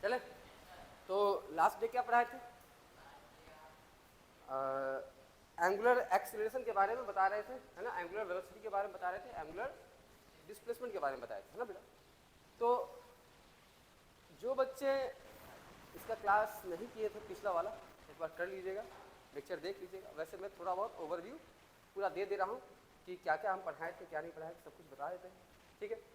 चले तो last day क्या पढ़ाए थे? एंगुलर एक्सीलरेशन के बारे में बता रहे थे, है ना, एंगुलर वेलोसिटी के बारे में बता रहे थे, एंगुलर डिस्प्लेसमेंट के बारे में बताए थे, है ना बेटा। तो जो बच्चे इसका क्लास नहीं किए थे पिछला वाला, एक बार कर लीजिएगा, लेक्चर देख लीजिएगा। वैसे मैं थोड़ा बहुत ओवरव्यू पूरा दे रहा हूँ कि क्या क्या हम पढ़ाए थे, क्या नहीं पढ़ाए थे, सब कुछ बता देते हैं, ठीक है।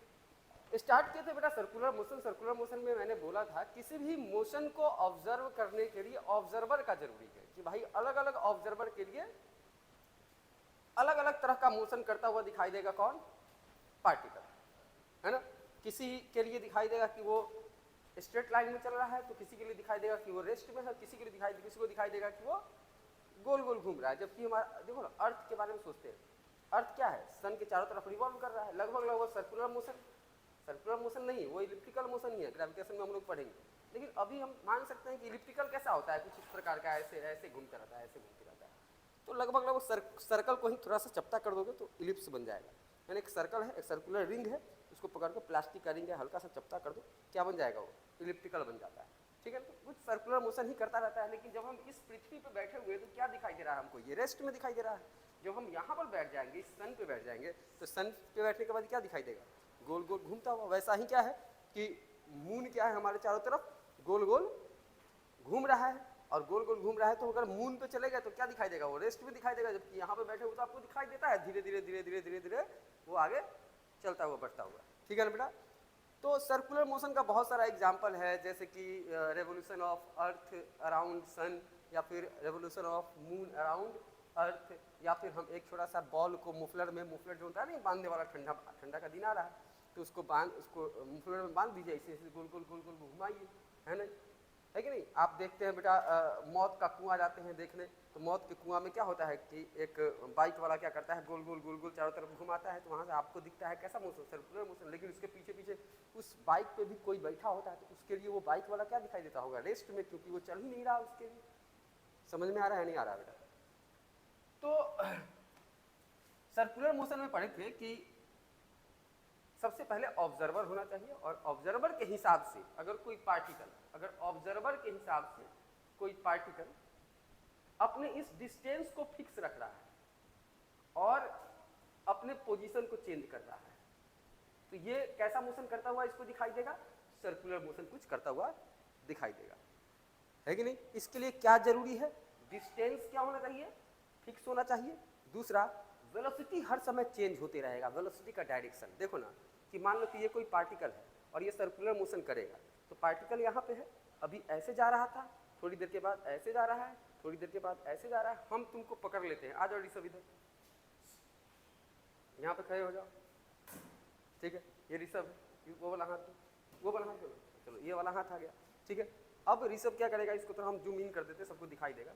स्टार्ट किए थे बेटा सर्कुलर मोशन। सर्कुलर मोशन में मैंने बोला था किसी भी मोशन को ऑब्जर्व करने के लिए ऑब्जर्वर का जरूरी है कि भाई अलग अलग ऑब्जर्वर के लिए अलग अलग तरह का मोशन करता हुआ दिखाई देगा कौन? पार्टिकल, है ना। किसी के लिए दिखाई देगा कि वो स्ट्रेट लाइन में चल रहा है, तो किसी के लिए दिखाई देगा कि वो रेस्ट में है, किसी को दिखाई देगा कि वो गोल गोल घूम रहा है। जबकि हमारा देखो ना, अर्थ के बारे में सोचते हैं, अर्थ क्या है? सन के चारों तरफ रिवॉल्व कर रहा है, लगभग लगभग सर्कुलर मोशन। सर्कुलर मोशन नहीं, वो इलिप्टिकल मोशन ही है, ग्रेविटेशन में हम लोग पढ़ेंगे। लेकिन अभी हम मान सकते हैं कि इलिप्टिकल कैसा होता है, कुछ इस प्रकार का, ऐसे ऐसे घूमता रहता है, ऐसे घूमते रहता है। तो लगभग लगभग सर्कल को ही थोड़ा सा चपटा कर दोगे तो इलिप्स बन जाएगा। यानी एक सर्कल है, एक सर्कुलर रिंग है, उसको पकड़ के प्लास्टिक का रिंग है, हल्का सा चपटा कर दो, क्या बन जाएगा? वो इलिप्टिकल बन जाता है, ठीक है। तो कुछ सर्कुलर मोशन ही करता रहता है। लेकिन जब हम इस पृथ्वी पर बैठे हुए तो क्या दिखाई दे रहा है हमको? ये रेस्ट में दिखाई दे रहा है। जब हम यहाँ पर बैठ जाएंगे, इस सन पे बैठ जाएंगे, तो सन पे बैठने के बाद क्या दिखाई देगा? गोल गोल घूमता हुआ। वैसा ही क्या है कि मून क्या है, हमारे चारों तरफ गोल गोल घूम रहा है, और गोल गोल घूम रहा है। तो अगर मून पे चले गए तो क्या दिखाई देगा? वो रेस्ट में दिखाई देगा। जबकि यहाँ पे बैठे हुए तो आपको दिखाई देता है धीरे धीरे धीरे धीरे धीरे धीरे वो आगे चलता हुआ, बढ़ता हुआ, ठीक है ना बेटा। तो सर्कुलर मोशन का बहुत सारा एग्जाम्पल है, जैसे कि revolution of earth around sun, या फिर revolution of moon around earth, या फिर हम एक छोटा सा बॉल को मुफलर में, मुफलर जो होता है ना बांधने वाला, ठंडा ठंडा का दिन आ रहा है, तो उसको मुफलर में बांध दीजिए, ऐसे ऐसे गोल गोल गोल गोल घुमाइए, है ना, है कि नहीं। आप देखते हैं बेटा मौत का कुआं जाते हैं देखने, तो मौत के कुआं में क्या होता है कि एक बाइक वाला क्या करता है, गोल गोल गोल गोल चारों तरफ घुमाता है, तो वहाँ से आपको दिखता है कैसा मोशन? Circular motion. लेकिन उसके पीछे पीछे उस बाइक पे भी कोई बैठा होता है, तो उसके लिए वो बाइक वाला क्या दिखाई देता होगा? रेस्ट में, क्योंकि वो चल ही नहीं रहा उसके लिए। समझ में आ रहा है नहीं आ रहा बेटा? तो सर्कुलर मोशन में पढ़े थे कि सबसे पहले ऑब्जर्वर होना चाहिए, और ऑब्जर्वर के हिसाब से अगर कोई पार्टिकल, अगर ऑब्जर्वर के हिसाब से कोई पार्टिकल अपने इस डिस्टेंस को फिक्स रख रहा है और अपने पोजीशन को चेंज कर रहा है, तो ये कैसा मोशन करता हुआ इसको दिखाई देगा? सर्कुलर मोशन कुछ करता हुआ दिखाई देगा, है कि नहीं। इसके लिए क्या जरूरी है? डिस्टेंस क्या होना चाहिए? फिक्स होना चाहिए। दूसरा, वेलोसिटी हर समय चेंज होते रहेगा, वेलोसिटी का डायरेक्शन। देखो ना कि मान लो कि ये कोई पार्टिकल है और ये सर्कुलर मोशन करेगा, तो पार्टिकल यहाँ पे है, अभी ऐसे जा रहा था, थोड़ी देर के बाद ऐसे जा रहा है, थोड़ी देर के बाद ऐसे जा रहा है। हम तुमको पकड़ लेते हैं, आ जाओ ऋषभ इधर, यहाँ पे खड़े हो जाओ, ठीक है। ये ऋषभ है, वो वाला हाथ, वो वाला हाथ, चलो ये वाला हाथ आ गया, ठीक है। अब ऋषभ क्या करेगा? इसको तो हम जूम इन कर देते, सबको दिखाई देगा।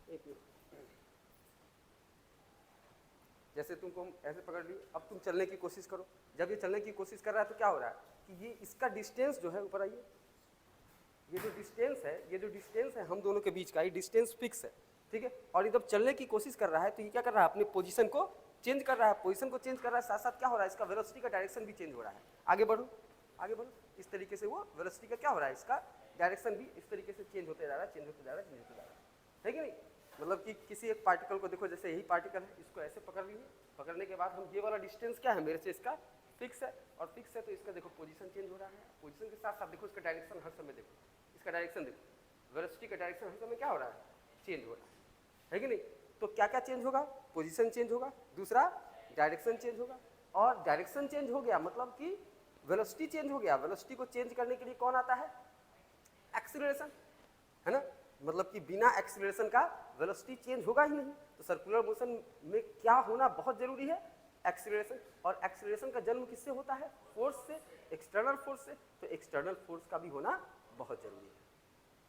एक मिनट, जैसे तुमको हम ऐसे पकड़ लिए, अब तुम चलने की कोशिश करो। जब ये चलने की कोशिश कर रहा है तो क्या हो रहा है कि ये इसका डिस्टेंस जो है, ऊपर आइए, ये जो डिस्टेंस है हम दोनों के बीच का, ये डिस्टेंस फिक्स है, ठीक है। और ये जब चलने की कोशिश कर रहा है तो ये क्या कर रहा है? अपने पोजीशन को चेंज कर रहा है, पोजीशन को चेंज कर रहा है, साथ साथ क्या हो रहा है? इसका वेलोसिटी का डायरेक्शन भी चेंज हो रहा है। आगे बढ़ो, आगे बढ़ो, इस तरीके से वो वेलोसिटी का क्या हो रहा है? इसका डायरेक्शन भी इस तरीके से चेंज होते जा रहा है, चेंज होते जा रहा है, चेंज होते जा रहा है कि नहीं। मतलब कि किसी एक पार्टिकल को देखो, जैसे यही पार्टिकल है, इसको ऐसे पकड़ लीजिए, पकड़ने के बाद हम ये वाला डिस्टेंस क्या है मेरे से, इसका फिक्स है, और फिक्स है तो इसका देखो पोजीशन चेंज हो रहा है, पोजीशन के साथ साथ देखो इसका डायरेक्शन हर समय देखो, इसका डायरेक्शन देखो, वेलोसिटी का डायरेक्शन हर समय क्या हो रहा है? चेंज हो रहा है कि नहीं। तो क्या क्या चेंज होगा? पोजीशन चेंज होगा, दूसरा डायरेक्शन चेंज होगा, और डायरेक्शन चेंज हो गया मतलब कि वेलोसिटी चेंज हो गया। वेलोसिटी को चेंज करने के लिए कौन आता है? एक्सीलरेशन, है ना। मतलब कि बिना एक्सीलरेशन का वेलोसिटी चेंज होगा ही नहीं। तो सर्कुलर मोशन में क्या होना बहुत जरूरी है? एक्सीलरेशन। और एक्सीलरेशन का जन्म किससे होता है? फोर्स से, एक्सटर्नल फोर्स से। तो एक्सटर्नल फोर्स का भी होना बहुत जरूरी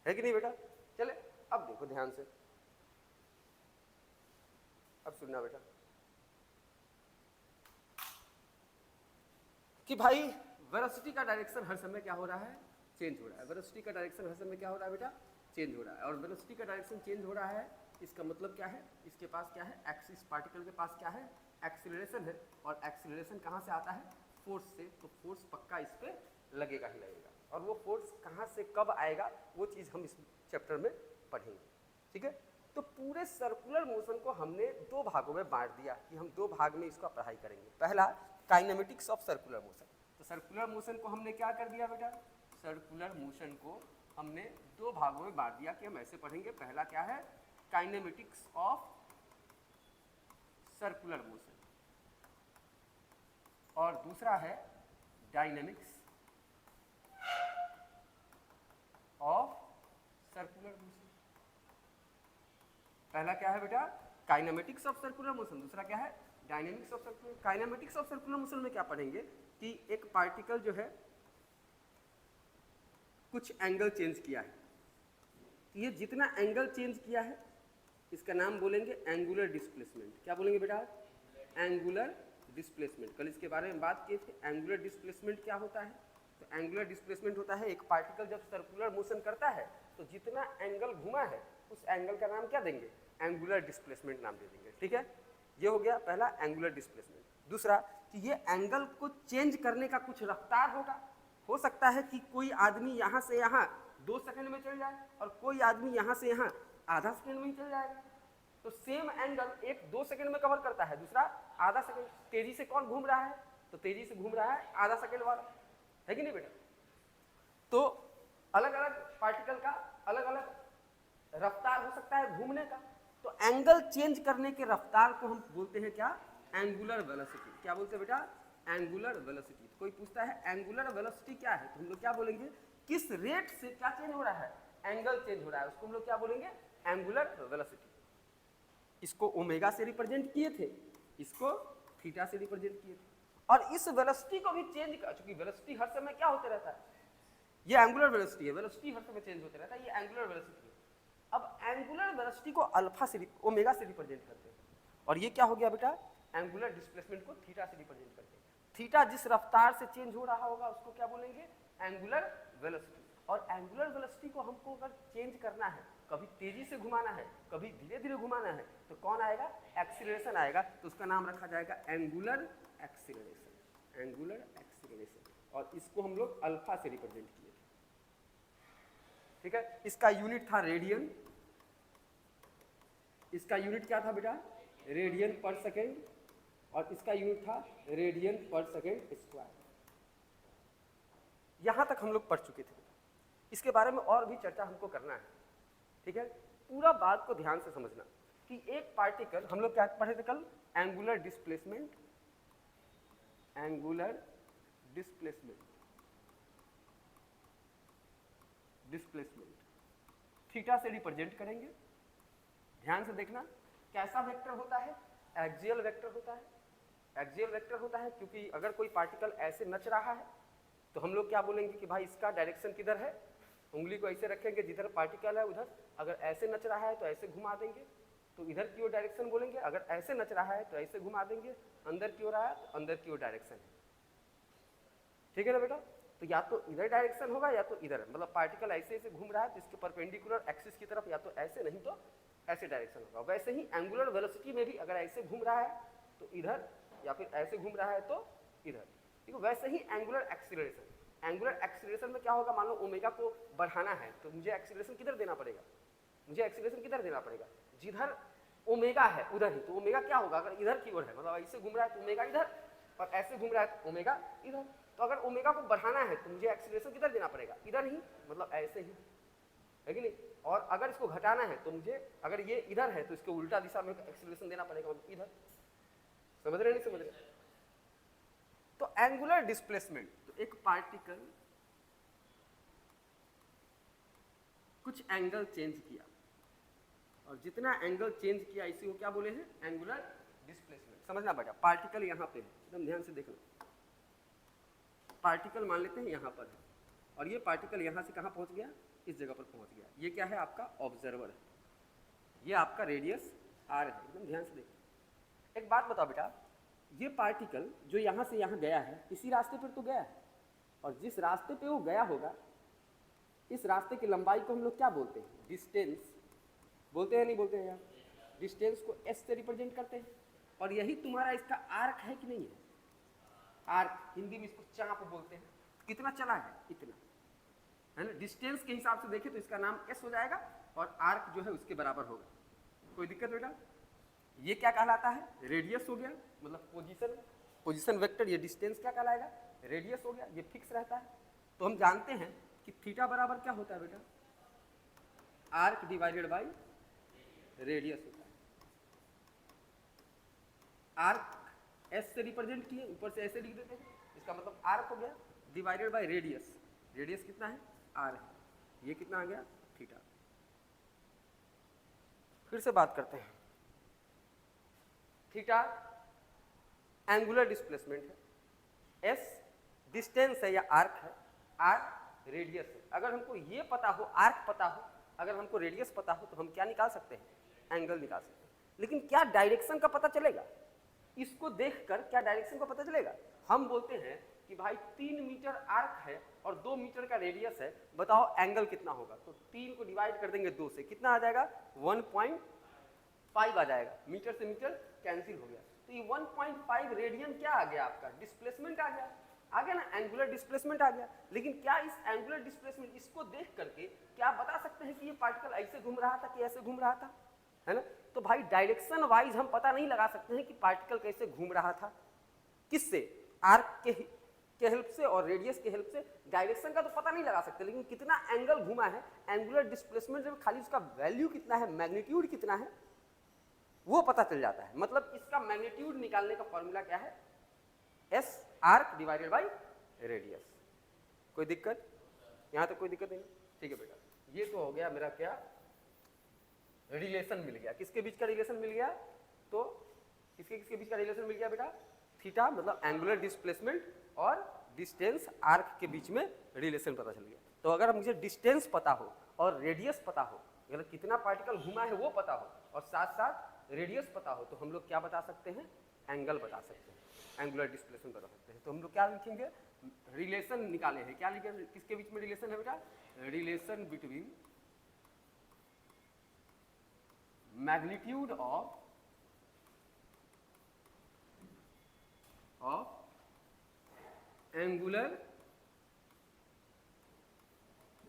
है कि नहीं बेटा? चले अब देखो ध्यान से, अब सुनना बेटा कि भाई वेलोसिटी का डायरेक्शन हर समय क्या हो रहा है? चेंज हो रहा है। वेलोसिटी का डायरेक्शन हर समय क्या हो रहा है बेटा? चेंज हो रहा है। और वेलोसिटी का डायरेक्शन चेंज हो रहा है, इसका मतलब क्या है? इसके पास क्या है? एक्सिस, पार्टिकल के पास क्या है? एक्सीलरेशन है। और एक्सीलरेशन कहाँ से आता है? फोर्स से। तो फोर्स पक्का इस पे लगेगा ही लगेगा, और वो फोर्स कहाँ से कब आएगा वो चीज़ हम इस चैप्टर में पढ़ेंगे, ठीक है। तो पूरे सर्कुलर मोशन को हमने दो भागों में बांट दिया कि हम दो भाग में इसका पढ़ाई करेंगे। पहला काइनेमेटिक्स ऑफ सर्कुलर मोशन। तो सर्कुलर मोशन को हमने क्या कर दिया बेटा, सर्कुलर मोशन को हमने दो भागों में बांट दिया कि हम ऐसे पढ़ेंगे। पहला क्या है, काइनेमेटिक्स ऑफ सर्कुलर मोशन, और दूसरा है डायनेमिक्स ऑफ सर्कुलर मोशन। पहला क्या है बेटा, काइनेमेटिक्स ऑफ सर्कुलर मोशन, दूसरा क्या है, dynamics of circular. Kinematics of circular motion में क्या पढ़ेंगे कि एक पार्टिकल जो है कुछ एंगल चेंज किया है, तो ये जितना एंगल चेंज किया है इसका नाम बोलेंगे एंगुलर डिस्प्लेसमेंट। क्या बोलेंगे बेटा, एंगुलर डिस्प्लेसमेंट। कल इसके बारे में बात किए थे, एंगुलर डिस्प्लेसमेंट क्या होता है। तो एंगुलर डिस्प्लेसमेंट होता है एक पार्टिकल जब सर्कुलर मोशन करता है तो जितना एंगल घुमा है उस एंगल का नाम क्या देंगे, एंगुलर डिस्प्लेसमेंट नाम दे देंगे, ठीक है। ये हो गया पहला एंगुलर डिस्प्लेसमेंट। दूसरा कि ये एंगल को चेंज करने का कुछ रफ्तार होगा। हो सकता है कि कोई आदमी यहाँ से यहाँ 2 सेकंड में चल जाए और कोई आदमी यहाँ से यहाँ आधा सेकंड में ही चल जाएगा। तो सेम एंगल एक 2 सेकंड में कवर करता है, दूसरा आधा सेकंड। तेजी से कौन घूम रहा है, तो तेजी से घूम रहा है आधा सेकंड वाला, है कि नहीं बेटा। तो अलग अलग पार्टिकल का अलग अलग रफ्तार हो सकता है घूमने का। तो एंगल चेंज करने के रफ्तार को हम बोलते हैं क्या, एंगुलर वेलोसिटी। क्या बोलते हैं बेटा, एंगुलर वेलोसिटी। तो कोई पूछता है एंगुलर वेलोसिटी क्या है, तो हम लोग क्या बोलेंगे, किस रेट से क्या चेंज हो रहा है, एंगल चेंज हो रहा है, उसको हम लोग क्या बोलेंगे, एंगुलर वेलोसिटी। इसको ओमेगा से रिप्रेजेंट किए थे, इसको थीटा से रिप्रेजेंट किए थे। और इस वेलोसिटी को भी चेंज कर, चूंकि वेलोसिटी हर समय क्या होते रहता है, ये एंगुलर वेलोसिटी है, वेलोसिटी हर समय चेंज होते रहता है, ये एंगुलर वेलोसिटी है। अब एंगुलर वेलोसिटी को अल्फा से ओमेगा से रिप्रेजेंट करते हैं, और ये क्या हो गया बेटा, एंगुलर डिस्प्लेसमेंट को थीटा से रिप्रेजेंट करते हैं। थीटा जिस रफ्तार से चेंज हो रहा होगा उसको क्या बोलेंगे, एंगुलर वेलोसिटी। और एंगुलर वेलोसिटी को हमको अगर चेंज करना है, कभी तेजी से घुमाना है, कभी धीरे धीरे घुमाना है, तो कौन आएगा, एक्सीलरेशन आएगा। तो उसका नाम रखा जाएगा एंगुलर एक्सीलरेशन, एंगुलर एक्सीलरेशन। और इसको हम लोग अल्फा से रिप्रेजेंट किए थे, ठीक है। इसका यूनिट था रेडियन, इसका यूनिट क्या था बेटा, रेडियन पर सेकेंड, और इसका यूनिट था रेडियन पर सेकेंड स्क्वायर। यहां तक हम लोग पढ़ चुके थे। इसके बारे में और भी चर्चा हमको करना है, ठीक है। पूरा बात को ध्यान से समझना कि एक पार्टिकल, हम लोग क्या पढ़े थे कल, angular displacement, angular displacement, displacement theta से रिप्रेजेंट करेंगे। ध्यान से देखना कैसा वेक्टर होता है, एक्सियल वेक्टर होता है। एक्सियल वेक्टर होता है क्योंकि अगर कोई पार्टिकल ऐसे नच रहा है तो हम लोग क्या बोलेंगे कि भाई इसका डायरेक्शन किधर है, उंगली को ऐसे रखेंगे जिधर पार्टिकल है उधर। अगर ऐसे नच रहा है तो ऐसे घुमा देंगे तो इधर की ओर डायरेक्शन बोलेंगे, अगर ऐसे नच रहा है तो ऐसे घुमा देंगे, अंदर की ओर आया तो अंदर की ओर डायरेक्शन है, ठीक है ना बेटा। तो या तो इधर डायरेक्शन होगा या तो इधर, मतलब पार्टिकल ऐसे ऐसे घूम रहा है तो इसके परपेंडिकुलर एक्सिस की तरफ या तो ऐसे, नहीं तो ऐसे डायरेक्शन होगा। वैसे ही एंगुलर वेलोसिटी में भी अगर ऐसे घूम रहा है तो इधर, या फिर ऐसे घूम रहा है तो इधर, ठीक है। वैसे ही एंगुलर एक्सीलरेशन, एंगुलर एक्सीलरेशन में क्या होगा, मान लो ओमेगा को बढ़ाना है तो मुझे एक्सीलरेशन किधर देना पड़ेगा, मुझे एक्सीलरेशन किधर देना पड़ेगा, जिधर ओमेगा है उधर ही। तो ओमेगा क्या होगा, अगर इधर की ओर है, मतलब ऐसे घूम रहा है तो ओमेगा इधर, और ऐसे घूम रहा है तो ओमेगा इधर। तो अगर ओमेगा को बढ़ाना है तो मुझे एक्सीलरेशन किधर देना पड़ेगा, इधर ही, मतलब ऐसे ही, है कि नहीं। और अगर इसको घटाना है तो मुझे, अगर ये इधर है तो इसके उल्टा दिशा में एक्सीलरेशन देना पड़ेगा, मतलब इधर। समझ रहे नहीं समझ रहे। तो एंगुलर डिस्प्लेसमेंट, तो एक पार्टिकल कुछ एंगल चेंज किया और जितना एंगल चेंज किया इसी को क्या बोले हैं, एंगुलर डिस्प्लेसमेंट। समझना बेटा, पार्टिकल यहाँ पे है, एकदम ध्यान से देखना। पार्टिकल मान लेते हैं यहाँ पर है, और ये पार्टिकल यहाँ से कहाँ पहुँच गया, इस जगह पर पहुँच गया। ये क्या है, आपका ऑब्जर्वर है, ये आपका रेडियस आर है, एकदम ध्यान से देखना। एक बात बताओ बेटा, ये पार्टिकल जो यहाँ से यहाँ गया है इसी रास्ते पर तो गया है, और जिस रास्ते पे वो गया होगा इस रास्ते की लंबाई को हम लोग क्या बोलते हैं, डिस्टेंस बोलते हैं, नहीं बोलते हैं यार। डिस्टेंस को एस से रिप्रेजेंट करते हैं, और यही तुम्हारा इसका आर्क है कि नहीं है, आर्क, हिंदी में इसको चाप बोलते हैं। कितना चला है, इतना, है ना। डिस्टेंस के हिसाब से देखें तो इसका नाम s हो जाएगा और आर्क जो है उसके बराबर होगा। कोई दिक्कत बेटा? ये क्या कहलाता है? रेडियस हो गया, मतलब पोजीशन वेक्टर। ये डिस्टेंस क्या कहलाएगा? रेडियस हो गया, ये फिक्स रहता है। तो हम जानते हैं कि थीटा बराबर क्या होता है बेटा? आर्क डिवाइडेड बाई रेडियस होता है। आर्क एस से रिप्रेजेंट किए, ऊपर से ऐसे लिख देते हैं, इसका मतलब आर्क हो गया डिवाइडेड बाई रेडियस। रेडियस कितना है? आर है। ये कितना आ गया? थीटा। फिर से बात करते हैं। थीटा एंगुलर डिस्प्लेसमेंट है, एस डिस्टेंस है या आर्क है, आर रेडियस है। अगर हमको ये पता हो, आर्क पता हो, अगर हमको रेडियस पता हो, तो हम क्या निकाल सकते हैं? एंगल निकाल सकते हैं। लेकिन क्या डायरेक्शन का पता चलेगा? इसको देखकर क्या डायरेक्शन का पता चलेगा? हम बोलते हैं कि भाई 3 मीटर आर्क है और 2 मीटर का रेडियस है, बताओ एंगल कितना होगा? तो 3 को डिवाइड कर देंगे 2 से, कितना आ जाएगा? 1.5 आ जाएगा। मीटर से मीटर कैंसिल हो गया, तो ये 1.5 रेडियन क्या आ गया? आपका डिस्प्लेसमेंट आ गया ना, एंगुलर डिस्प्लेसमेंट आ गया। लेकिन क्या इस एंगुलर डिस्प्लेसमेंट, इसको देख करके क्या बता सकते हैं कि ये पार्टिकल ऐसे घूम रहा था कि ऐसे घूम रहा था, है ना? तो भाई डायरेक्शन वाइज हम पता नहीं लगा सकते हैं कि पार्टिकल कैसे घूम रहा था। किससे? आर्क के हेल्प से और रेडियस के हेल्प से। डायरेक्शन का तो पता नहीं लगा सकते, लेकिन कितना एंगल घुमा है, एंगुलर डिस्प्लेसमेंट में खाली उसका वैल्यू कितना है, मैग्नीट्यूड कितना है, वो पता चल जाता है। मतलब इसका मैग्नीट्यूड निकालने का फॉर्मूला क्या है? S arc divided by radius. कोई दिक्कत? यहां तक कोई दिक्कत नहीं? ठीक है बेटा, ये तो हो गया मेरा क्या, रिलेशन मिल गया। किसके बीच का रिलेशन मिल गया? तो किसके बीच का रिलेशन मिल गया बेटा? थीटा मतलब एंगुलर डिस्प्लेसमेंट और डिस्टेंस आर्क के बीच में रिलेशन पता चल गया। तो अगर मुझे डिस्टेंस पता हो और रेडियस पता हो, अगर कितना पार्टिकल घुमा है वो पता हो, और साथ साथ रेडियस पता हो, तो हम लोग क्या बता सकते हैं? एंगल बता सकते हैं, एंगुलर डिस्प्लेसमेंट बता सकते हैं। तो हम लोग क्या लिखेंगे? रिलेशन निकाले हैं। क्या लिखे? किसके बीच में रिलेशन है बेटा? Relation between magnitude of angular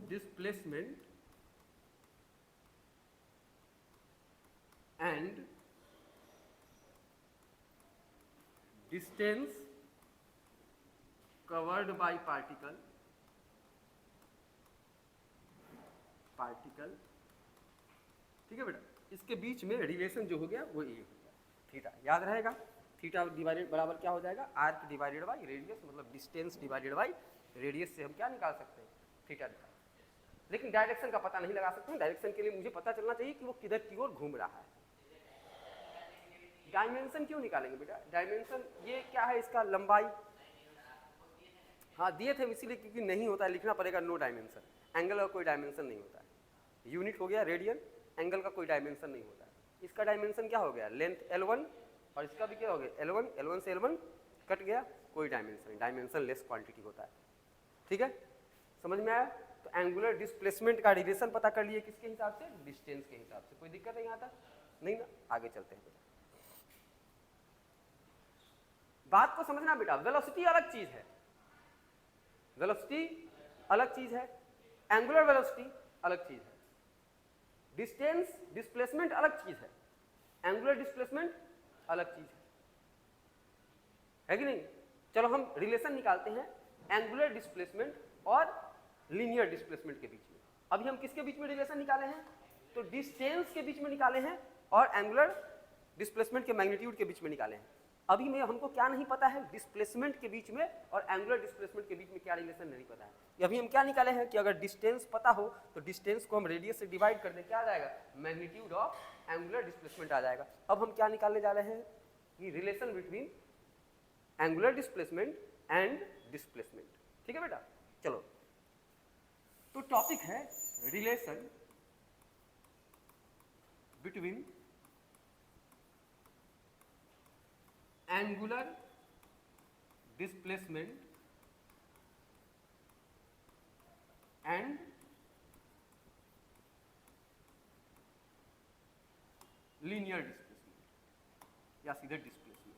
displacement and distance covered by particle ठीक है बेटा। इसके बीच में रिलेशन जो हो गया वो ये हो गया थीटा। याद रहेगा? थीटा डिवाइडेड बराबर क्या हो जाएगा? आर्क डिवाइडेड बाई रेडियस, मतलब डिस्टेंस डिवाइडेड बाई रेडियस से हम क्या निकाल सकते हैं? थीटा निकाल। लेकिन डायरेक्शन का पता नहीं लगा सकते हैं। डायरेक्शन के लिए मुझे पता चलना चाहिए कि वो किधर की ओर घूम रहा है। डायमेंशन क्यों निकालेंगे बेटा? डायमेंशन ये क्या है? इसका लंबाई, हाँ दिए थे इसीलिए, क्योंकि नहीं होता है, लिखना पड़ेगा नो डायमेंशन। एंगल का कोई डायमेंशन नहीं होता है। यूनिट हो गया रेडियन, एंगल का कोई डायमेंशन नहीं होता है। इसका डायमेंशन क्या हो गया? लेंथ L1, और इसका भी क्या हो गया? L1 से L1 कट गया, कोई डायमेंशन नहीं, डायमेंशन लेस क्वांटिटी होता है। ठीक है, समझ में आया? तो एंगुलर डिस्प्लेसमेंट का रिलेशन पता कर लिए किसके हिसाब से? डिस्टेंस के हिसाब से। कोई दिक्कत है यहाँ तक? नहीं ना? आगे चलते हैं। बात को समझना बेटा, वेलोसिटी अलग चीज है, वेलोसिटी अलग चीज है, एंगुलर वेलोसिटी अलग चीज है, डिस्टेंस डिस्प्लेसमेंट अलग चीज है, एंगुलर डिस्प्लेसमेंट अलग चीज है कि नहीं? चलो हम रिलेशन निकालते हैं एंगुलर डिस्प्लेसमेंट और लीनियर डिस्प्लेसमेंट के बीच में। अभी हम किसके बीच में रिलेशन निकाले हैं? तो डिस्टेंस के बीच में निकाले हैं और एंगुलर डिस्प्लेसमेंट के मैग्नीट्यूड के बीच में निकाले हैं। अभी में हमको क्या नहीं पता है? डिस्प्लेसमेंट के बीच में और एंगुलर डिस्प्लेसमेंट के बीच में क्या रिलेशन नहीं पता है। अभी हम क्या निकाले हैं कि अगर डिस्टेंस पता हो तो डिस्टेंस को हम रेडियस से डिवाइड कर दें, क्या आ जाएगा? मैग्नीट्यूड ऑफ एंगुलर डिस्प्लेसमेंट आ जाएगा। अब हम क्या निकालने जा रहे हैं कि relation between angular displacement and displacement. ठीक है बेटा, चलो तो टॉपिक है relation between angular displacement and linear displacement या सीधे डिस्प्लेसमेंट।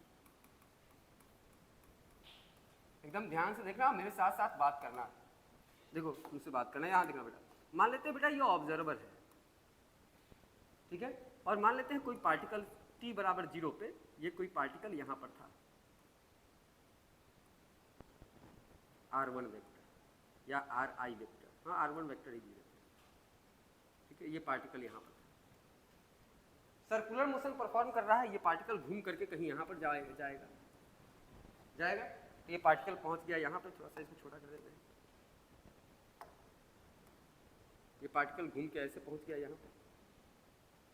एकदम ध्यान से देखना, मेरे साथ साथ बात करना। देखो मुझसे बात करना, यहाँ देखना बेटा। मान लेते हैं बेटा ये ऑब्जर्वर है, ठीक है, और मान लेते हैं कोई पार्टिकल t बराबर 0 पे, ये कोई पार्टिकल यहाँ पर था r1 वेक्टर या ri वेक्टर, हाँ r1 वेक्टर ही है, ठीक है, ये पार्टिकल यहाँ पर सर्कुलर मोशन परफॉर्म कर रहा है, ये पार्टिकल घूम करके कहीं यहाँ पर जाएगा, तो ये पार्टिकल पहुँच गया यहाँ पर, थोड़ा सा इसको छोटा कर देते हैं, ये पार्टिकल घूम के ऐसे पहुँच गया यहाँ पर,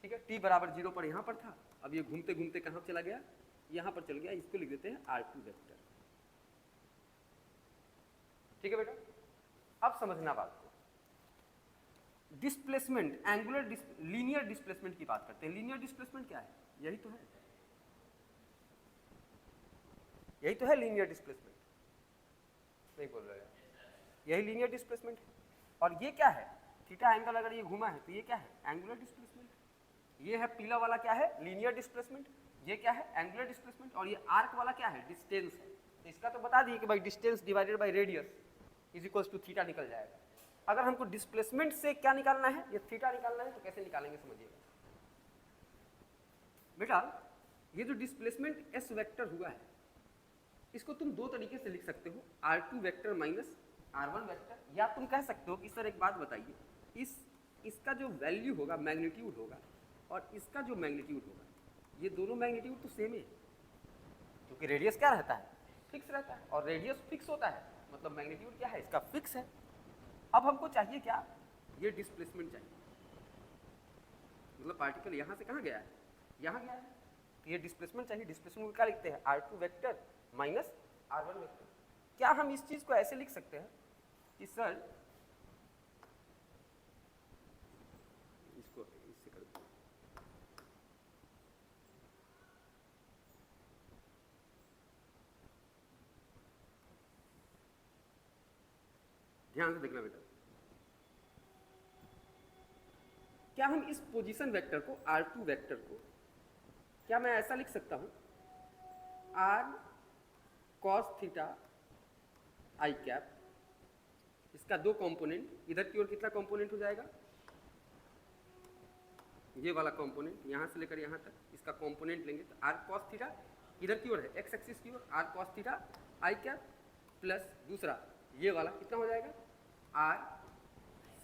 ठीक है, t बराबर 0 पर यहाँ पर था, अब ये घूमते घूमते कहाँ चला गया, यहाँ पर चल गया, इसको लिख देते हैं r2 वेक्टर, ठीक है बेटा। अब समझना बात को, डिस्प्लेसमेंट, एंगुलर लीनियर डिस्प्लेसमेंट की बात करते हैं। लीनियर डिस्प्लेसमेंट क्या है, यही तो है, यही तो है लीनियर डिस्प्लेसमेंट, नहीं बोल रहे, यही लीनियर डिस्प्लेसमेंट है। और ये क्या है, थीटा एंगल अगर ये घुमा है तो ये क्या है, एंगुलर डिस्प्लेसमेंट। ये है पीला वाला क्या है, लीनियर डिस्प्लेसमेंट, ये क्या है, एंगुलर डिस्प्लेसमेंट, और ये आर्क वाला क्या है, डिस्टेंस है। तो इसका तो बता दिए कि भाई distance divided by radius is equals to theta निकल जाएगा। अगर हमको डिस्प्लेसमेंट से क्या निकालना है, ये थीटा निकालना है, तो कैसे निकालेंगे समझिएगा बेटा। ये जो डिस्प्लेसमेंट एस वेक्टर हुआ है, इसको तुम दो तरीके से लिख सकते हो, r2 vector minus r1 vector, या तुम कह सकते हो कि सर एक बात बताइए, इसका जो वैल्यू होगा, मैग्नीट्यूड होगा, और इसका जो मैग्नीट्यूड होगा, ये दोनों मैग्नीट्यूड तो सेम है, क्योंकि रेडियस क्या रहता है, फिक्स रहता है, और रेडियस फिक्स होता है, मतलब मैग्नीट्यूड क्या है, इसका फिक्स है। अब हमको चाहिए क्या, ये डिस्प्लेसमेंट चाहिए, मतलब पार्टिकल यहाँ से कहाँ गया है, यहाँ गया है, तो ये डिस्प्लेसमेंट चाहिए। डिस्प्लेसमेंट को क्या लिखते हैं, r2 vector minus r1 vector. क्या हम इस चीज को ऐसे लिख सकते हैं कि सर इसको इससे कर दो, ध्यान से देखना बेटा, क्या हम इस पोजीशन वेक्टर को, r2 वेक्टर को, क्या मैं ऐसा लिख सकता हूं, r cos थीटा आई कैप, इसका दो कंपोनेंट, इधर की ओर कितना कंपोनेंट हो जाएगा, ये वाला कंपोनेंट, यहां से लेकर यहां तक इसका कंपोनेंट लेंगे तो r cos थीटा इधर की ओर है, x एक्सिस की ओर, r cos थीटा आई कैप, प्लस दूसरा ये वाला कितना हो जाएगा, r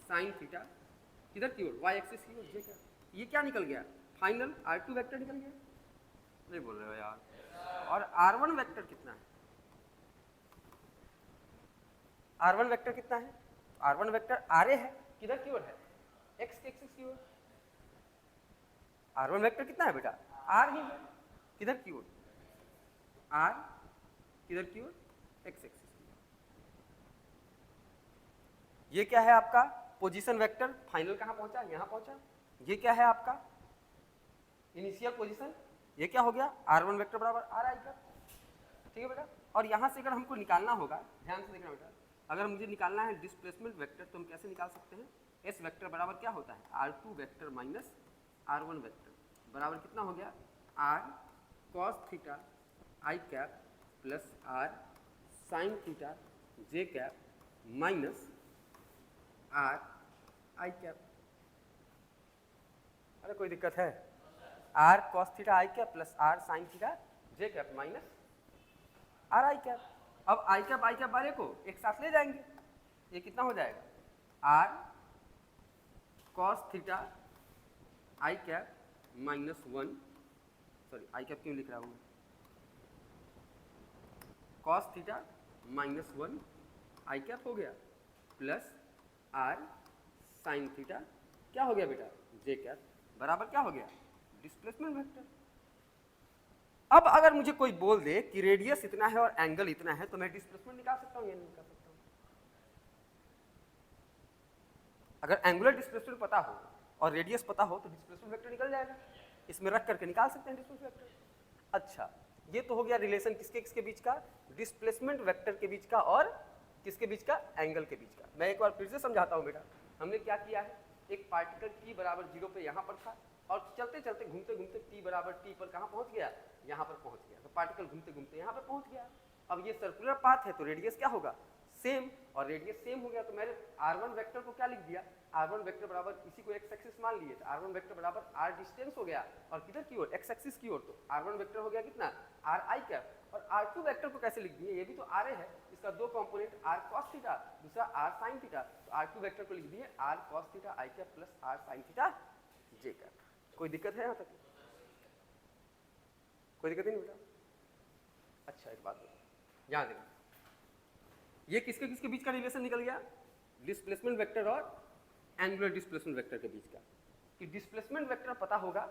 sin थीटा किधर की ओर, y एक्सिस की ओर, ये क्या, ये क्या निकल गया, फाइनल r2 वेक्टर निकल गया, नहीं बोल रहे हो यार। और r1 वेक्टर कितना है, r1 वेक्टर कितना है, r1 वेक्टर ra है, किधर की ओर है, x एक्सिस की ओर, r1 वेक्टर कितना है बेटा, r ही है, किधर की ओर, r किधर की ओर, x एक्सिस की ओर। ये क्या है आपका पोजीशन वेक्टर, फाइनल कहाँ पहुंचा, यहाँ पहुंचा। ये क्या है आपका इनिशियल पोजीशन, ये क्या हो गया, r1 वेक्टर बराबर r आई कैप, ठीक है बेटा। और यहाँ से अगर हमको निकालना होगा, ध्यान से देखना बेटा, अगर मुझे निकालना है डिस्प्लेसमेंट वेक्टर, तो हम कैसे निकाल सकते हैं, s वेक्टर बराबर क्या होता है, r2 vector minus r1 vector बराबर कितना हो गया, r cos theta I cap plus r sin theta j cap minus r I cap. अरे कोई दिक्कत है, r cos theta I cap plus r sin theta j cap minus r I cap. अब I cap वाले को एक साथ ले जाएंगे, ये कितना हो जाएगा, r cos theta I cap minus 1, sorry I cap क्यों लिख रहा हूँ, cos थीटा माइनस 1 आई कैप हो गया, प्लस r sin थीटा क्या हो गया बेटा, j कैप बराबर क्या हो गया, डिस्प्लेसमेंट वेक्टर। अब अगर मुझे कोई बोल दे कि रेडियस इतना है और एंगल इतना है, तो मैं डिस्प्लेसमेंट निकाल सकता हूं या नहीं निकाल सकता हूं। अगर एंगुलर डिस्प्लेसमेंट पता हो और रेडियस पता हो तो डिस्प्लेसमेंट वेक्टर निकल जाएगा, इसमें रख करके निकाल सकते हैं डिस्प्लेसमेंट वेक्टर। अच्छा, ये तो हो गया रिलेशन किसके किसके बीच का, डिस्प्लेसमेंट वेक्टर के बीच का और किसके बीच का, एंगल के बीच का। मैं एक बार फिर से समझाता हूं बेटा, हमने क्या किया है, एक पार्टिकल t बराबर 0 पे यहाँ पर था, और चलते चलते घूमते घूमते t बराबर t पर कहाँ पहुँच गया, यहाँ पर पहुँच गया, तो पार्टिकल घूमते घूमते यहाँ पर पहुँच गया। अब ये सर्कुलर पाथ है तो रेडियस क्या होगा, सेम, और रेडियस सेम हो गया तो मैंने r1 वेक्टर को क्या लिख दिया, r1 वेक्टर बराबर, इसी को x एक्सिस मान लिए, तो r1 वेक्टर बराबर r डिस्टेंस हो गया और किधर की ओर, x एक्सिस की ओर, तो r1 वेक्टर हो गया कितना, ri कैप, और r2 वेक्टर को कैसे लिख दिए, ये भी तो r है, इसका दो कंपोनेंट r cos थीटा, दूसरा r sin थीटा, तो r2 वेक्टर को लिख दिए r cos theta i cap plus r sin theta j cap. कोई दिक्कत है यहाँ तक, कोई दिक्कत नहीं बेटा? अच्छा एक बात ध्यान देना, ये किसके किसके बीच का रिलेशन निकल गया, डिस्प्लेसमेंट वेक्टर और एंगुलर डिस्प्लेसमेंट वेक्टर के बीच का, कि डिस्प्लेसमेंट वेक्टर पता होगा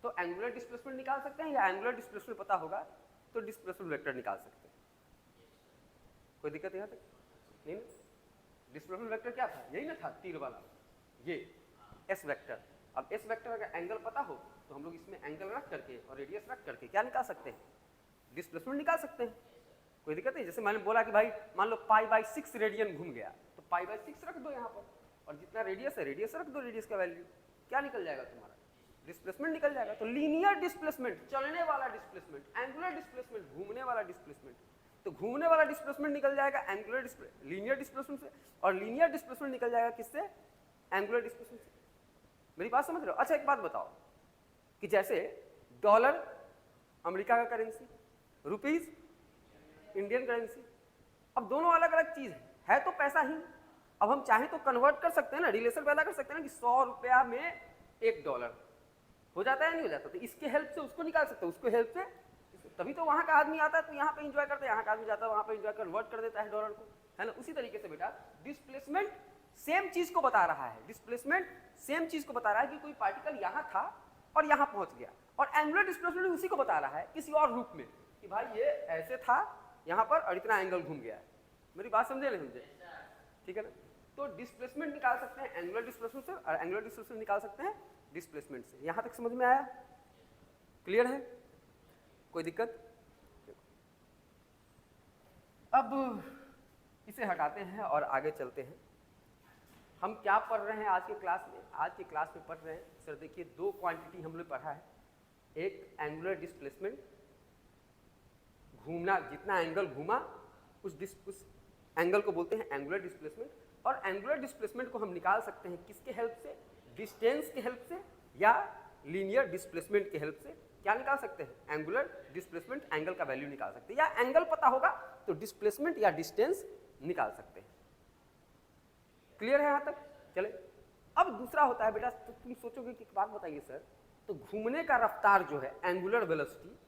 तो एंगुलर डिस्प्लेसमेंट निकाल सकते हैं, या एंगुलर डिस्प्लेसमेंट पता होगा तो डिस्प्लेसमेंट वेक्टर निकाल सकते हैं। कोई दिक्कत यहाँ तक नहीं ना? डिस्प्लेसमेंट वेक्टर क्या था, यही ना था तीर वाला, ये एस वेक्टर। अब एस वेक्टर का एंगल पता हो तो हम लोग इसमें एंगल रख करके और रेडियस रख करके क्या निकाल सकते हैं, डिस्प्लेसमेंट निकाल सकते हैं। कोई दिक्कत नहीं, जैसे मैंने बोला कि भाई मान लो π/6 रेडियन घूम गया तो π/6 रख दो यहाँ पर, और जितना रेडियस है रेडियस रख दो, रेडियस का वैल्यू क्या निकल जाएगा तुम्हारा, डिस्प्लेसमेंट निकल जाएगा। तो लीनियर डिस्प्लेसमेंट, चलने वाला डिस्प्लेसमेंट, एंगुलर डिस्प्लेसमेंट, घूमने वाला डिस्प्लेसमेंट, तो घूमने वाला डिस्प्लेसमेंट निकल जाएगा एंगुलर लीनियर डिस्प्लेसमेंट से, और लीनियर डिस्प्लेसमेंट निकल जाएगा किससे, एंगुलर डिस्प्लेसमेंट से। मेरी बात समझ रहे हो? अच्छा एक बात बताओ कि जैसे डॉलर अमेरिका का करेंसी, रुपीज इंडियन करेंसी, अब दोनों अलग अलग चीज है तो पैसा ही। अब हम चाहें तो कन्वर्ट कर सकते हैं ना, रिलेशन पैदा कर सकते हैं ना, कि 100 रुपया में $1 हो जाता है नहीं हो जाता, तो इसके हेल्प से उसको निकाल सकते हैं, उसको हेल्प से, तभी तो वहां का आदमी आता है तो यहाँ पे एंजॉय करता है, यहाँ का आदमी जाता है वहां पे एंजॉय, कन्वर्ट कर देता है डॉलर को, है ना। उसी तरीके से बेटा डिस्प्लेसमेंट सेम चीज को बता रहा है, डिस्प्लेसमेंट सेम चीज को बता रहा है कि कोई पार्टिकल यहाँ था और यहाँ पहुंच गया, और एंगुलर डिस्प्लेसमेंट उसी को बता रहा है किसी और रूप में, कि भाई ये ऐसे था यहाँ पर और इतना एंगल घूम गया है। मेरी बात समझे नहीं समझे? ठीक है ना। तो डिस्प्लेसमेंट निकाल सकते हैं एंगुलर डिस्प्लेसमेंट से, और एंगुलर डिस्प्लेसमेंट निकाल सकते हैं डिस्प्लेसमेंट से। यहाँ तक समझ में आया? क्लियर है? कोई दिक्कत? अब इसे हटाते हैं और आगे चलते हैं। हम क्या पढ़ रहे हैं आज के क्लास में? आज के क्लास में पढ़ रहे हैं सर, देखिए दो क्वांटिटी हम लोग पढ़ा है, एक एंगुलर डिस्प्लेसमेंट, घूमना, जितना एंगल घूमा उस एंगल को बोलते हैं एंगुलर डिस्प्लेसमेंट, और एंगुलर डिस्प्लेसमेंट को हम निकाल सकते हैं किसके हेल्प से, डिस्टेंस के हेल्प से या लीनियर डिस्प्लेसमेंट के हेल्प से। क्या निकाल सकते हैं? एंगुलर डिस्प्लेसमेंट, एंगल का वैल्यू निकाल सकते हैं, या एंगल पता होगा तो डिस्प्लेसमेंट या डिस्टेंस निकाल सकते हैं। क्लियर है यहाँ तक? चले अब दूसरा होता है बेटा, तो तुम सोचोगे कि एक बात बताइए सर, तो घूमने का रफ्तार जो है एंगुलर वेलोसिटी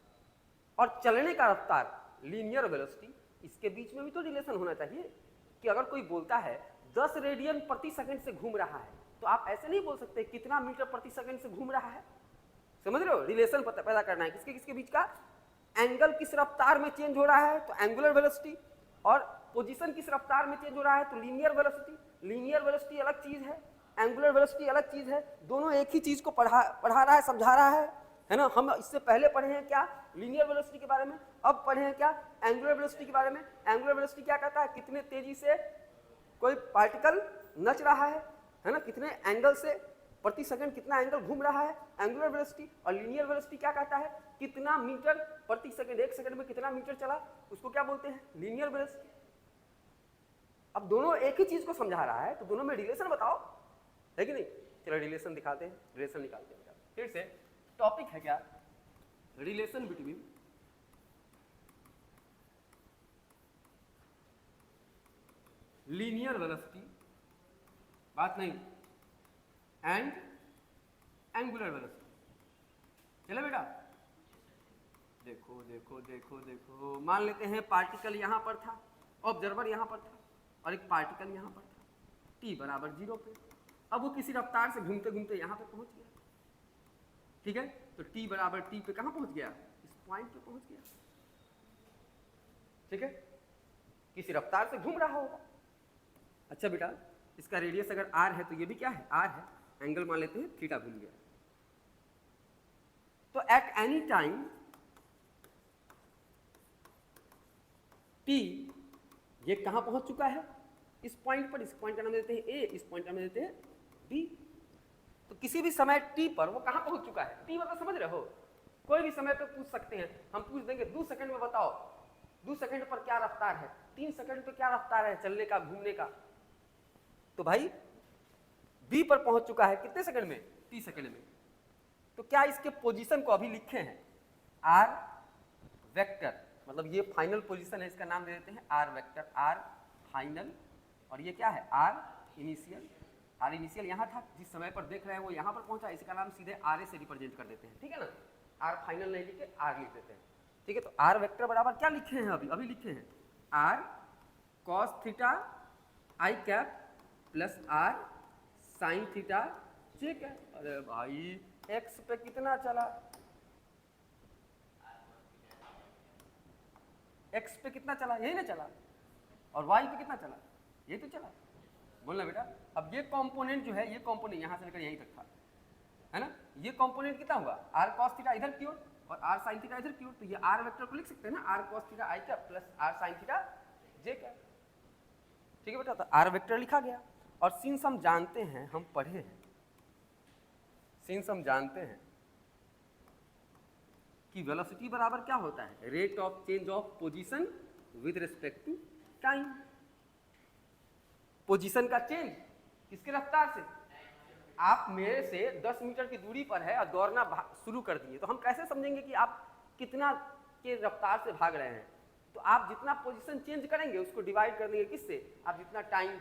और चलने का रफ्तार लीनियर वेलोसिटी, इसके बीच में भी तो रिलेशन होना चाहिए। कि अगर कोई बोलता है 10 रेडियन प्रति सेकंड से घूम रहा है, तो आप ऐसे नहीं बोल सकते कितना मीटर प्रति सेकंड से घूम रहा है। समझ रहे हो? रिलेशन पैदा करना है किसके किसके बीच का, एंगल किस रफ्तार में चेंज हो रहा है तो एंगुलर वेलोसिटी, और पोजीशन किस रफ्तार में चेंज हो रहा है तो लीनियर वेलोसिटी। लीनियर वेलोसिटी अलग चीज है, एंगुलर वेलोसिटी अलग चीज है, दोनों एक ही चीज को पढ़ा रहा है, समझा रहा है ना। हम इससे पहले पढ़े हैं क्या, लीनियर वेलोसिटी के बारे में, अब पढ़े हैं क्या, एंगुलर वेलोसिटी के बारे में। एंगुलर वेलोसिटी क्या कहता है, कितने तेजी से कोई पार्टिकल नच रहा है ना, कितने एंगल से प्रति सेकंड कितना एंगल घूम रहा है, एंगुलर वेलोसिटी। और लीनियर वेलोसिटी क्या कहता है, कितना मीटर प्रति सेकंड, एक सेकंड में कितना मीटर चला, उसको क्या बोलते हैं, लीनियर वेलोसिटी। अब दोनों एक ही चीज को समझा रहा है, तो दोनों में रिलेशन बताओ, है कि नहीं। चलो रिलेशन दिखाते हैं, रिलेशन निकालते हैं। फिर से टॉपिक है क्या, रिलेशन बिटवीन लीनियर वेलोसिटी, बात नहीं, एंड एंगुलर वेलोसिटी। चलो बेटा देखो देखो देखो देखो, मान लेते हैं पार्टिकल यहां पर था, ऑब्जर्वर यहां पर था, और एक पार्टिकल यहां पर था, t बराबर 0 पे। अब वो किसी रफ्तार से घूमते घूमते यहां पे पहुंच गया, ठीक है। तो t बराबर t पे कहां पहुंच गया, इस पॉइंट पे पहुंच गया, ठीक है। किसी रफ्तार से घूम रहा होगा। अच्छा बेटा, इसका रेडियस अगर r है तो ये भी क्या है, r है, एंगल मान लेते हैं थीटा, घूम गया। तो एट एनी टाइम t ये कहां पहुंच चुका है, इस पॉइंट पर। इस पॉइंट का नाम देते हैं a, इस पॉइंट का नाम देते हैं b। तो किसी भी समय t पर वो कहां पहुंच चुका है, t मतलब समझ रहे हो, कोई भी समय पे पूछ सकते हैं हम, पूछ देंगे 2 सेकंड में बताओ 2 सेकंड पर क्या रफ्तार है, 3 सेकंड पर क्या रफ्तार है चलने का, घूमने का। तो भाई बी पर पहुंच चुका है कितने सेकंड में, 30 सेकंड में। तो क्या इसके पोजीशन को अभी लिखे हैं आर वेक्टर, मतलब ये फाइनल पोजीशन है, इसका नाम दे देते हैं आर वेक्टर, आर फाइनल, और ये क्या है आर इनिशियल। आर इनिशियल यहाँ था, जिस समय पर देख रहे हैं वो यहाँ पर पहुंचा, इसका नाम सीधे आर ए से रिप्रेजेंट कर देते हैं, ठीक है ना। आर फाइनल नहीं लिखे, आर लिख देते हैं, ठीक है। तो आर वेक्टर बराबर क्या लिखे हैं, अभी लिखे हैं आर कॉस थीटा आई cap plus r sine theta j cap. अरे भाई एक्स पे कितना चला, एक्स पे कितना चला, यही ना चला, और वाई पे कितना चला, ये तो चला, बोलना बेटा। अब ये कंपोनेंट जो है, ये कंपोनेंट यहाँ से लेकर यहीं तक था, है ना। ये कंपोनेंट कितना हुआ, आर कॉस थीटा इधर की ओर और आर साइन थीटा इधर की ओर। तो ये आर वेक्टर को लिख सकते हैं ना, आर कॉस थीटा आई cap plus r sine theta j cap, ठीक है बेटा। तो आर वेक्टर लिखा गया। और सिंस हम जानते हैं, हम पढ़े हैं, सिंस हम जानते हैं कि वेलोसिटी बराबर क्या होता है, rate of change of position with respect to time. Position का चेंज किसके रफ्तार से, आप मेरे से 10 मीटर की दूरी पर है और दौड़ना शुरू कर दिए, तो हम कैसे समझेंगे कि आप कितना के रफ्तार से भाग रहे हैं। तो आप जितना पोजीशन चेंज करेंगे उसको डिवाइड कर देंगे किससे, आप जितना टाइम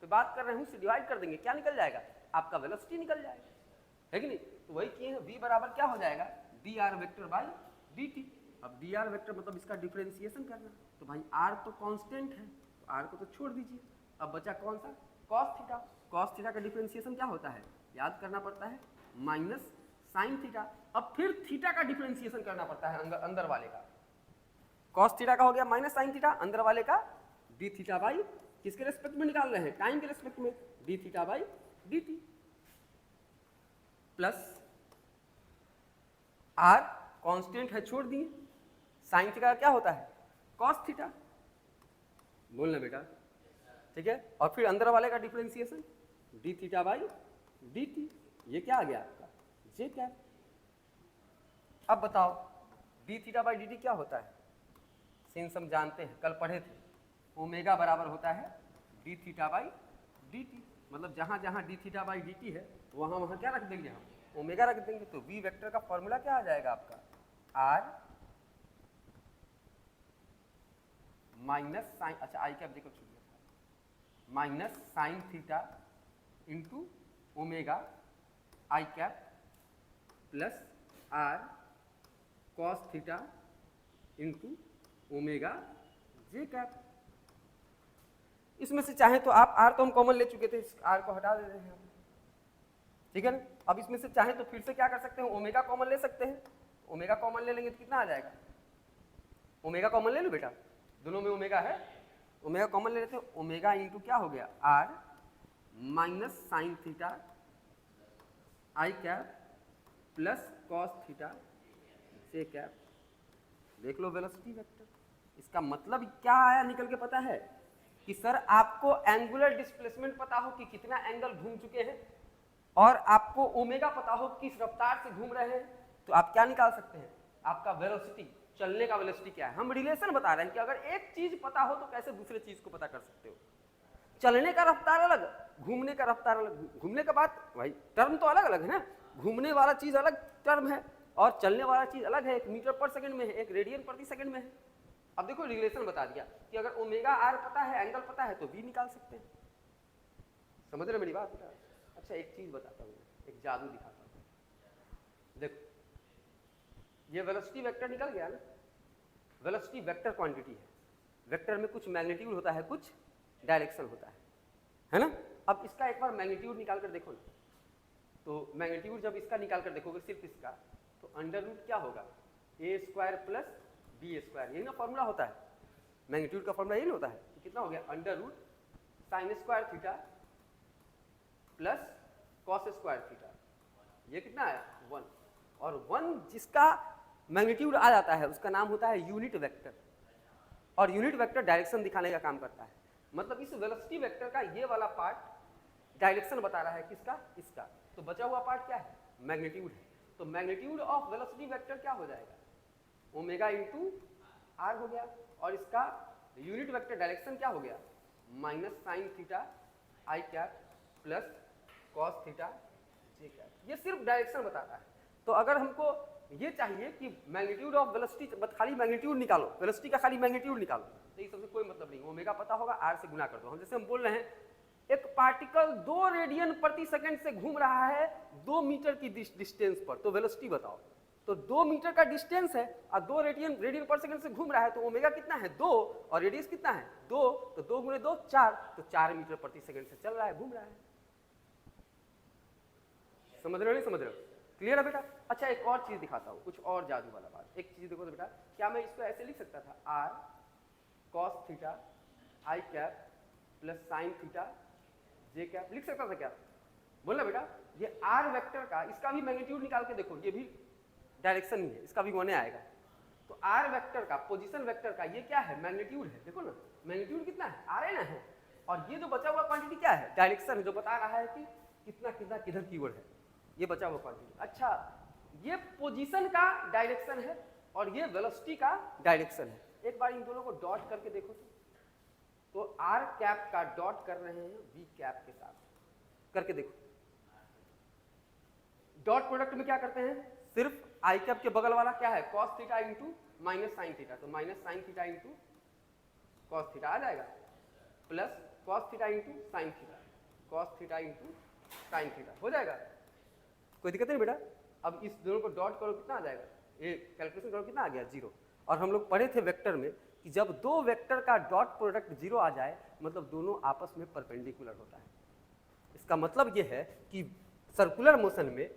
पे बात कर रहे हैं उससे डिवाइड कर देंगे, क्या निकल जाएगा, आपका वेलोसिटी निकल जाएगा, है कि नहीं। तो वही किए हैं, v बराबर क्या हो जाएगा, D R vector by d T. अब डी आर वेक्टर मतलब इसका डिफरेंशिएशन करना, तो भाई आर तो कांस्टेंट है, तो आर को तो छोड़ दीजिए। अब बचा कौन सा, कॉस थीटा। कॉस थीटा का डिफरेंशिएशन क्या होता है, याद करना पड़ता है, माइनस साइन थीटा। अब फिर थीटा का डिफरेंशिएशन करना पड़ता है अंदर वाले का। कॉस थीटा का हो गया माइनस साइन थीटा, अंदर वाले का डी थीटा बाई, किसके रेस्पेक्ट में निकाल रहे हैं, टाइम के रेस्पेक्ट में, d theta by d t plus r constant है, छोड़ दिए, साइन थीटा क्या होता है, कॉस थीटा, बोलना बेटा, ठीक है। और फिर अंदर वाले का differentiation D theta by d T, ये क्या आ गया आपका जे कैप। अब बताओ D theta by d T क्या होता है, सिंस हम जानते हैं, कल पढ़े थे, ओमेगा बराबर होता है D theta by d T. मतलब जहां जहां D theta by d T है वहां वहां क्या रख देंगे हम, ओमेगा रख देंगे। तो वी वेक्टर का फॉर्मूला क्या आ जाएगा आपका, आर माइनस साइन, अच्छा आई कैप देखो छूट गया, minus sine theta into omega i cap plus r cos theta into omega j cap. इसमें से चाहे तो आप आर तो हम कॉमन ले चुके थे, इस आर को हटा दे रहे हैं हम, ठीक है ना। अब इसमें से चाहे तो फिर से क्या कर सकते हैं, ओमेगा कॉमन ले सकते हैं। ओमेगा कॉमन ले लेंगे तो कितना आ जाएगा, ओमेगा कॉमन ले लो बेटा, दोनों में ओमेगा है, ओमेगा कॉमन ले लेते हैं। ओमेगा इंटू क्या हो गया, आर माइनस साइन थीटा आई cap plus cos theta j cap. देख लो वेलोसिटी वेक्टर, इसका मतलब क्या आया निकल के पता है कि सर आपको एंगुलर डिस्प्लेसमेंट पता हो कि कितना एंगल घूम चुके हैं, और आपको ओमेगा पता हो किस रफ्तार से घूम रहे हैं, तो आप क्या निकाल सकते हैं, आपका वेलोसिटी, चलने का वेलोसिटी क्या है। हम रिलेशन बता रहे हैं कि अगर एक चीज पता हो तो कैसे दूसरे चीज को पता कर सकते हो। चलने का रफ्तार अलग, घूमने का रफ्तार अलग, घूमने का बात भाई टर्म तो अलग अलग है ना, घूमने वाला चीज अलग टर्म है और चलने वाला चीज अलग है, 1 मीटर पर सेकंड में है, 1 रेडियन प्रति सेकंड में है। अब देखो रिलेशन बता दिया कि अगर ओमेगा आर पता है, एंगल पता है, तो वी निकाल सकते हैं। समझ रहे मेरी बात बेटा। अच्छा एक चीज बताता हूँ, एक जादू दिखाता हूँ। देखो ये वेलोसिटी वेक्टर निकल गया ना, वेलोसिटी वेक्टर क्वांटिटी है, वेक्टर में कुछ मैग्नीट्यूड होता है, कुछ डायरेक्शन होता है ना। अब इसका एक बार मैग्नीट्यूड निकाल कर देखो ना, तो मैग्नीट्यूड जब इसका निकाल कर देखोगे सिर्फ इसका, तो अंडर रूट क्या होगा, ए स्क्वायर प्लस बी स्क्वायर, यही ना फॉर्मूला होता है, मैग्नीट्यूड का फॉर्मूला यही होता है। तो कितना हो गया, under root sine square theta plus cos square theta, ये कितना है 1, और 1 जिसका मैग्नीट्यूड आ जाता है उसका नाम होता है यूनिट वेक्टर, और यूनिट वेक्टर डायरेक्शन दिखाने का काम करता है। मतलब इस वेलोसिटी वेक्टर का ये वाला पार्ट डायरेक्शन बता रहा है, किसका, इसका। तो बचा हुआ पार्ट क्या है, मैग्नीट्यूड है। तो मैग्नीट्यूड ऑफ वेलोसिटी वेक्टर क्या हो जाएगा, ओमेगा इंटू आर हो गया, और इसका यूनिट वेक्टर डायरेक्शन क्या हो गया, माइनस साइन थीटा आई cap plus cos theta j cap. ये सिर्फ डायरेक्शन बताता है। तो अगर हमको ये चाहिए कि मैग्नीट्यूड ऑफ वेलोसिटी, खाली मैग्नीट्यूड निकालो, वेलोसिटी का खाली मैग्नीट्यूड निकालो, तो ये सबसे कोई मतलब नहीं, ओमेगा पता होगा, आर से गुना कर दो। हम जैसे हम बोल रहे हैं एक पार्टिकल 2 रेडियन प्रति सेकंड से घूम रहा है 2 मीटर की डिस्टेंस पर, तो वेलोसिटी बताओ। तो 2 मीटर का डिस्टेंस है और 2 रेडियन पर सेकंड से घूम रहा है, तो ओमेगा कितना है 2 और रेडियस कितना है 2, तो 2 गुणे 2 4, तो 4 मीटर प्रति सेकंड से चल रहा है, घूम रहा है। समझ रहे हो नहीं समझ रहे हो? क्लियर है बेटा? अच्छा एक और चीज दिखाता हूँ, कुछ और जादू वाला बात। एक चीज देखो तो बेटा, क्या मैं इसको ऐसे लिख सकता था, आर कॉस थीटा आई cap plus sine theta j cap, लिख सकता था क्या? बोलना बेटा, ये आर वेक्टर का, इसका भी मैग्नीट्यूड निकाल के देखो, ये भी डायरेक्शन ही है, इसका भी वन आएगा। तो आर वेक्टर का, पोजीशन वेक्टर का, ये क्या है, मैग्नीट्यूड है। देखो ना मैग्नीट्यूड कितना है, आर है ना है, और ये जो बचा हुआ क्वांटिटी क्या है, डायरेक्शन है, जो बता रहा है कि कितना कितना किधर की ओर है, ये बचा हुआ क्वांटिटी। अच्छा ये पोजीशन का डायरेक्शन है और ये वेलोसिटी का डायरेक्शन है। एक बार इन दोनों को डॉट करके देखो तो आर कैप का डॉट कर रहे हैं वी कैप के साथ, करके देखो। डॉट प्रोडक्ट में क्या करते हैं, सिर्फ आई कैप के बगल वाला क्या है, cos theta into minus sine theta, तो minus sine theta into cos theta आ जाएगा, plus cos theta into sine theta, cos theta into sine theta हो जाएगा। कोई दिक्कत नहीं बेटा। अब इस दोनों को डॉट करो, कितना आ जाएगा, ये कैलकुलेशन करो कितना आ गया 0। और हम लोग पढ़े थे वेक्टर में कि जब 2 वेक्टर का डॉट प्रोडक्ट 0 आ जाए मतलब दोनों आपस में परपेंडिकुलर होता है। इसका मतलब ये है कि सर्कुलर मोशन में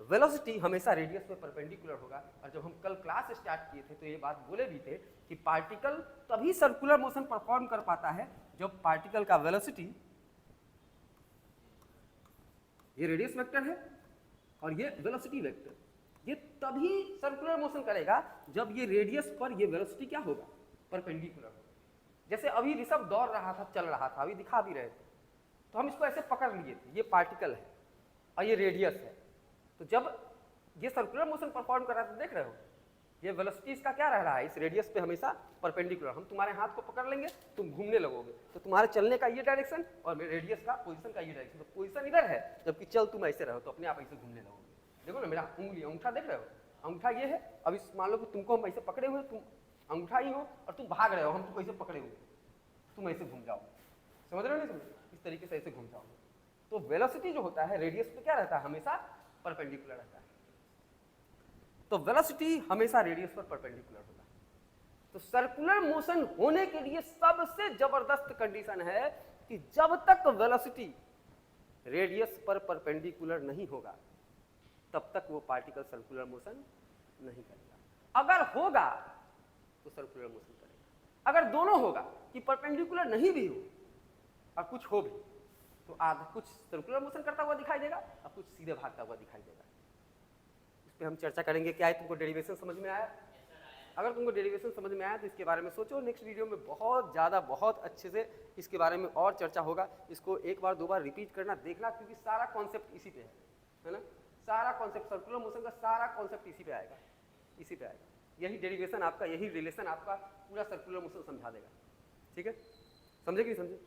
वेलोसिटी हमेशा रेडियस में परपेंडिकुलर होगा। और जब हम कल क्लास स्टार्ट किए थे तो ये बात बोले भी थे कि पार्टिकल तभी सर्कुलर मोशन परफॉर्म कर पाता है जब पार्टिकल का वेलोसिटी, ये रेडियस वेक्टर है और ये वेलोसिटी वेक्टर, ये तभी सर्कुलर मोशन करेगा जब ये रेडियस पर ये वेलोसिटी क्या होगा, परपेंडिकुलर होगा। जैसे अभी ऋषभ दौड़ रहा था, चल रहा था, अभी दिखा भी रहे थे, तो हम इसको ऐसे पकड़ लिए थे, ये पार्टिकल है और ये रेडियस है। तो जब ये सर्कुलर मोशन परफॉर्म कर रहा था, देख रहे हो ये वेलोसिटी इसका क्या रह रहा है, इस रेडियस पे हमेशा परपेंडिकुलर। हम तुम्हारे हाथ को पकड़ लेंगे, तुम घूमने लगोगे, तो तुम्हारे चलने का ये डायरेक्शन और रेडियस का, पोजीशन का ये डायरेक्शन। तो पोजीशन इधर है जबकि चल तुम ऐसे रहो, तो अपने आप ऐसे घूमने लगोगे। देखो ना मेरा उंगली, अंगूठा देख रहे हो, अंगूठा ये है। अब इस मान लो कि तुमको हम ऐसे पकड़े हुए, तुम अंगूठा ही हो और तुम भाग रहे हो, हम तुमको ऐसे पकड़े हुए, तुम ऐसे घूम जाओ। समझ रहे हो नहीं, इस तरीके से ऐसे घूम जाओ। तो वेलोसिटी जो होता है रेडियस पे क्या रहता है, हमेशा परपेंडिकुलर रहता है। तो वेलोसिटी हमेशा रेडियस पर परपेंडिकुलर होता है। तो सर्कुलर मोशन होने के लिए सबसे जबरदस्त कंडीशन है कि जब तक वेलोसिटी रेडियस पर परपेंडिकुलर नहीं होगा तब तक वो पार्टिकल सर्कुलर मोशन नहीं करेगा। अगर होगा तो सर्कुलर मोशन करेगा। अगर दोनों होगा कि परपेंडिकुलर नहीं भी हो और कुछ हो भी, तो आधा कुछ सर्कुलर मोशन करता हुआ दिखाई देगा और कुछ सीधे भागता हुआ दिखाई देगा। इस पर हम चर्चा करेंगे। क्या है, तुमको डेरिवेशन समझ में आया? अगर तुमको डेरिवेशन समझ में आया तो इसके बारे में सोचो। नेक्स्ट वीडियो में बहुत ज़्यादा, बहुत अच्छे से इसके बारे में और चर्चा होगा। इसको एक बार 2 बार रिपीट करना, देखना, क्योंकि सारा कॉन्सेप्ट इसी पे है ना। सारा कॉन्सेप्ट सर्कुलर मोशन का सारा कॉन्सेप्ट इसी पे आएगा, इसी पे आएगा। यही डेरिवेशन आपका, यही रिलेशन आपका पूरा सर्कुलर मोशन समझा देगा। ठीक है, समझे कि नहीं समझे?